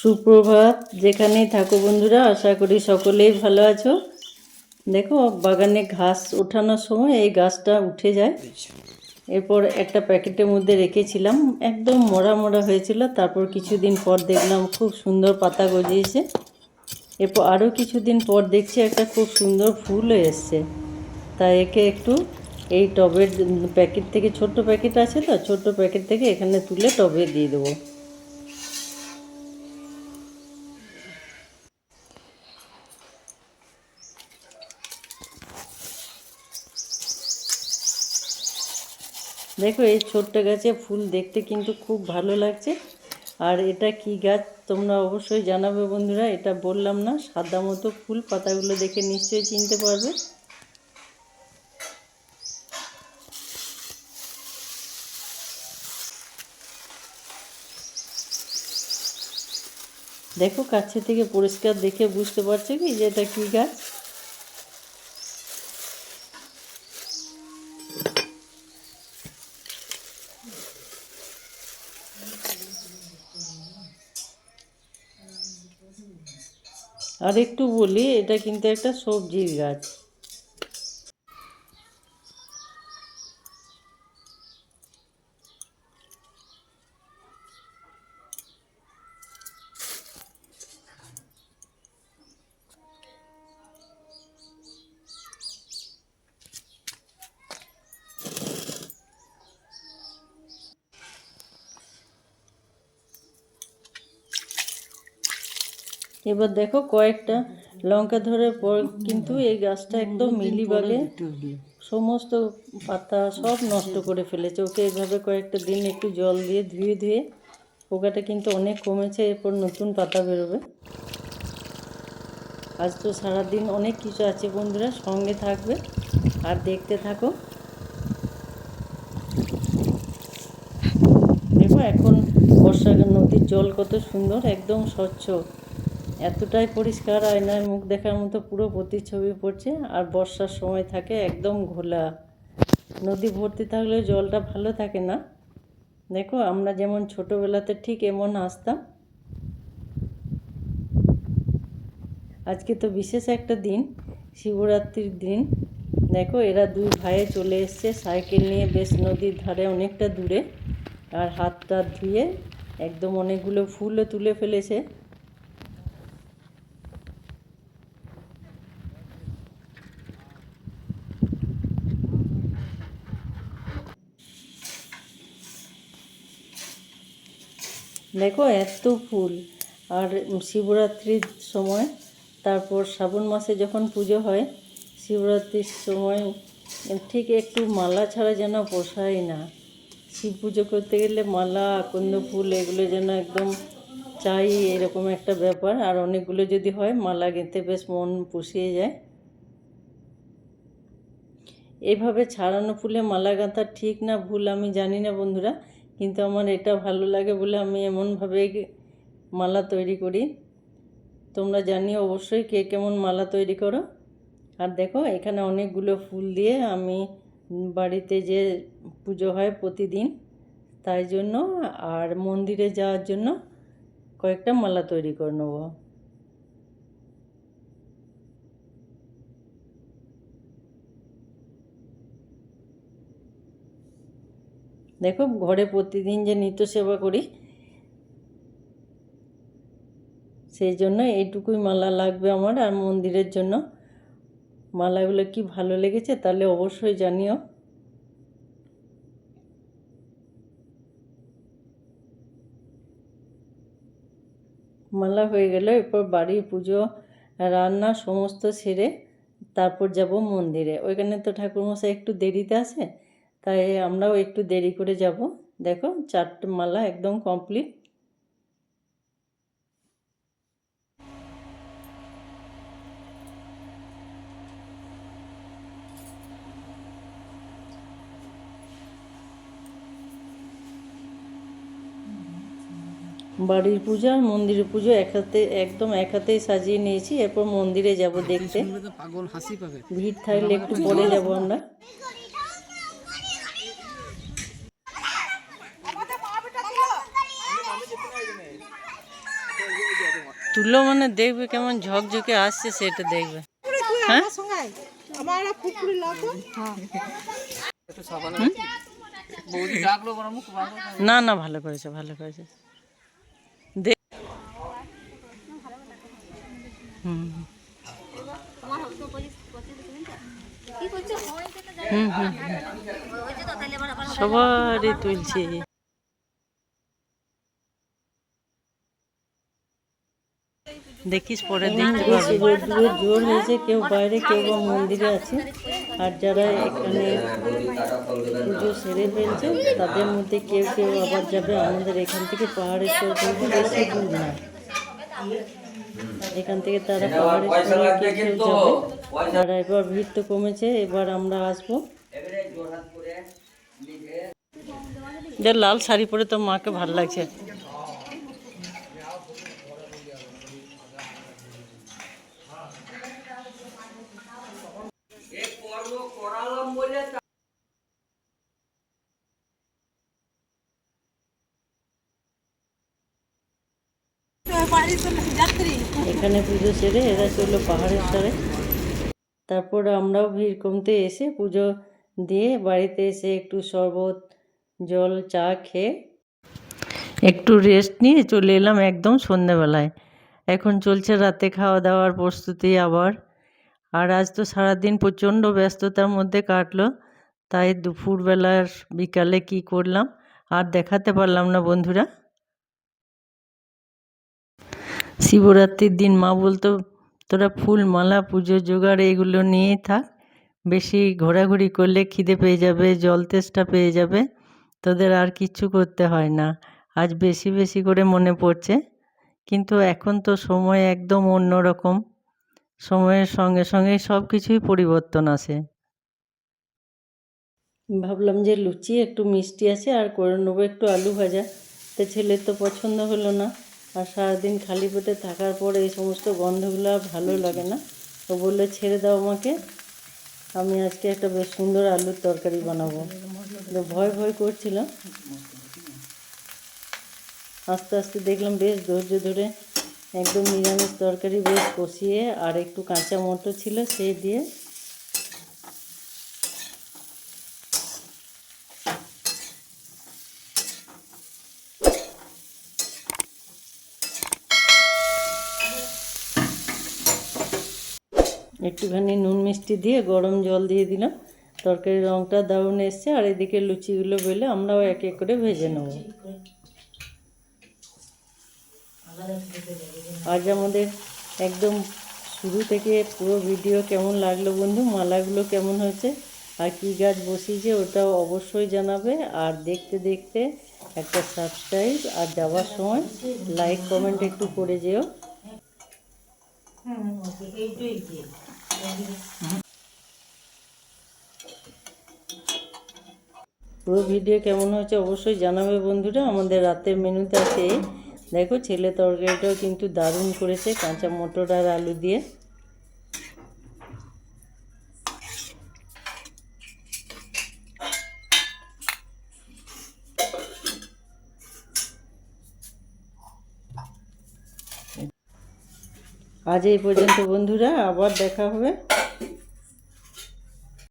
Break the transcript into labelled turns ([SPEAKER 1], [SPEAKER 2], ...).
[SPEAKER 1] সুপ্রভাত, যেখানেই থাকো বন্ধুরা, আশা করি সকলেই ভালো আছো। দেখো, বাগানে ঘাস ওঠানোর সময় এই গাছটা উঠে যায়। এরপর একটা প্যাকেটের মধ্যে রেখেছিলাম, একদম মরা মরা হয়েছিল। তারপর কিছুদিন পর দেখলাম খুব সুন্দর পাতা গজিয়েছে। এরপর আরও কিছুদিন পর দেখছি একটা খুব সুন্দর ফুলও এসছে। তাই একে একটু এই টবের প্যাকেট থেকে, ছোট্ট প্যাকেট আছে তো, ছোট্ট প্যাকেট থেকে এখানে তুলে টবে দিয়ে দেবো। দেখো, এই ছোট্ট গাছে ফুল দেখতে কিন্তু খুব ভালো লাগছে। আর এটা কি গাছ তোমরা অবশ্যই জানাবে বন্ধুরা। এটা বললাম না, সাদা মতো ফুল, পাতাগুলো দেখে নিশ্চয়ই চিনতে পারবে। দেখো, কাছে থেকে পরিষ্কার দেখে বুঝতে পারছো কি যে এটা কি গাছ। আর একটু বলি, এটা কিন্তু একটা সবজির গাছ। এবার দেখো, কয়েকটা লঙ্কা ধরার পর কিন্তু এই গাছটা একদম মিলিবাগে সমস্ত পাতা সব নষ্ট করে ফেলেছে। ওকে এইভাবে কয়েকটা দিন একটু জল দিয়ে ধুয়ে পোকাটা কিন্তু অনেক কমেছে। এরপর নতুন পাতা বেরোবে। আজ তো সারাদিন অনেক কিছু আছে বন্ধুরা, সঙ্গে থাকবে আর দেখতে থাকো। দেখো, এখন বর্ষা, নদীর জল কত সুন্দর, একদম স্বচ্ছ, এতটাই পরিষ্কার, আয়নায় মুখ দেখার মতো পুরো প্রতিচ্ছবি পড়ছে। আর বর্ষার সময় থাকে একদম ঘোলা। নদী ভর্তি থাকলে জলটা ভালো থাকে না। দেখো, আমরা যেমন ছোটোবেলাতে ঠিক এমন আসতাম। আজকে তো বিশেষ একটা দিন, শিবরাত্রির দিন। দেখো, এরা দুই ভাইয়ে চলে এসছে সাইকেল নিয়ে, বেশ নদীর ধারে অনেকটা দূরে। আর হাতটা ধুয়ে একদম অনেকগুলো ফুলও তুলে ফেলেছে। দেখো, এত ফুল। আর শিবরাত্রির সময়, তারপর শ্রাবণ মাসে যখন পুজো হয়, শিবরাত্রির সময় ঠিক একটু মালা ছাড়া যেন পোষায় না। শিব পুজো করতে গেলে মালা, আকন্দ ফুল এগুলো যেন একদম চাই, এরকম একটা ব্যাপার। আর অনেকগুলো যদি হয়, মালা গেঁথে বেশ মন পুষিয়ে যায়। এইভাবে ছাড়ানো ফুলে মালা গাঁথা ঠিক না ভুল আমি জানি না বন্ধুরা, কিন্তু আমার এটা ভালো লাগে বলে আমি এমনভাবে মালা তৈরি করি। তোমরা জানিও অবশ্যই কে কেমন মালা তৈরি করো। আর দেখো, এখানে অনেকগুলো ফুল দিয়ে আমি বাড়িতে যে পুজো হয় প্রতিদিন, তাই জন্য আর মন্দিরে যাওয়ার জন্য কয়েকটা মালা তৈরি করে নেব। দেখো, ঘরে প্রতিদিন যে নিত্য সেবা করি, সেই জন্য এইটুকুই মালা লাগবে আমার। আর মন্দিরের জন্য মালাগুলো কি ভালো লেগেছে তাহলে অবশ্যই জানিও। মালা হয়ে গেল, এরপর বাড়ির পুজো, রান্না সমস্ত সেরে তারপর যাব মন্দিরে। ওইখানে তো ঠাকুরমশাই একটু দেরিতে আসে, তাই আমরাও একটু দেরি করে যাব। দেখো, 4টে মালা একদম কমপ্লিট। বাড়ির পুজো আর মন্দিরের পুজো একদম এক হাতেই সাজিয়ে নিয়েছি। এরপর মন্দিরে যাব দেখতে। ভিড় থাকলে একটু পরে যাব আমরা। তুলো মানে দেখবে কেমন ঝকঝকে আসছে সেটা দেখবে। হ্যাঁ না না, ভালো করেছে ভালো করেছে। হুম হুম হুম সবারই তুলছে। দেখিস পরে দেখতে পাবি। রোদ্দুরের জোর হয়েছে, কেউ বাইরে কেউ বা মন্দিরে আছে। আর যারা এখানে পুজো সেরে ফেলছে তাদের মধ্যে কেউ কেউ আবার যাবে। আমাদের এখান থেকে পাহাড়ের চর কিন্তু বেশি দূর না, এখান থেকে তারা পাহাড়ের চরে কেউ কেউ যাবে। আর এবার ভিড় তো কমেছে, এবার আমরা আসবো। যে লাল শাড়ি পরে তো মাকে ভালো লাগছে। এখানে পুজো সেরে এরা চললো পাহাড়ের চরে। তারপর আমরাও ভিড় কমতে এসে পুজো দিয়ে বাড়িতে এসে একটু শরবত জল চা খেয়ে একটু রেস্ট নিয়ে চলে এলাম একদম সন্ধ্যেবেলায়। এখন চলছে রাতে খাওয়া দাওয়ার প্রস্তুতি আবার। আর আজ তো সারাদিন প্রচণ্ড ব্যস্ততার মধ্যে কাটলো, তাই দুপুরবেলার বিকালে কি করলাম আর দেখাতে পারলাম না বন্ধুরা। শিবরাত্রির দিন মা বলতো, তোরা ফুল মালা পুজোর জোগাড় এগুলো নিয়েই থাক, বেশি ঘোরাঘুরি করলে খিদে পেয়ে যাবে, জল তেষ্টা পেয়ে যাবে, তোদের আর কিচ্ছু করতে হয় না। আজ বেশি বেশি করে মনে পড়ছে, কিন্তু এখন তো সময় একদম অন্য রকম, সময়ের সঙ্গে সঙ্গে সব কিছুই পরিবর্তন আসে। ভাবলাম যে লুচি একটু মিষ্টি আছে আর করে নেবো একটু আলু ভাজা, তো ছেলের তো পছন্দ হলো না। আর সারাদিন খালি পেটে থাকার পরে এই সমস্ত গন্ধগুলো আর ভালো লাগে না। ও বললে ছেড়ে দাও আমাকে, আমি আজকে একটা বেশ সুন্দর আলুর তরকারি বানাবো। ভয় ভয় করছিলাম, আস্তে আস্তে দেখলাম বেশ ধৈর্য ধরে একদম নিরামিষ তরকারি বেশ কষিয়ে আর একটু কাঁচা মটর ছিল সেই দিয়ে একটুখানি নুন মিষ্টি দিয়ে গরম জল দিয়ে দিলাম। তরকারির রঙটা দারুণ এসছে। আর এদিকে লুচিগুলো বেলে আমরাও এক এক করে ভেজে নেব। আজ আমাদের একদম শুরু থেকে পুরো ভিডিও কেমন লাগলো বন্ধু, মালাগুলো কেমন হয়েছে আর কী গাছ বসিয়েছে ওটাও অবশ্যই জানাবে। আর দেখতে দেখতে একটা সাবস্ক্রাইব আর যাওয়ার সময় লাইক কমেন্ট একটু করে যেও। পুরো ভিডিও কেমন হয়েছে অবশ্যই জানাবে বন্ধুরা। আমাদের রাতের মেনুতে আছে দেখো, ছেলে তরকারিটাও কিন্তু দারুণ করেছে কাঁচা মটর আর আলু দিয়ে। আজ এই পর্যন্ত বন্ধুরা, আবার দেখা হবে।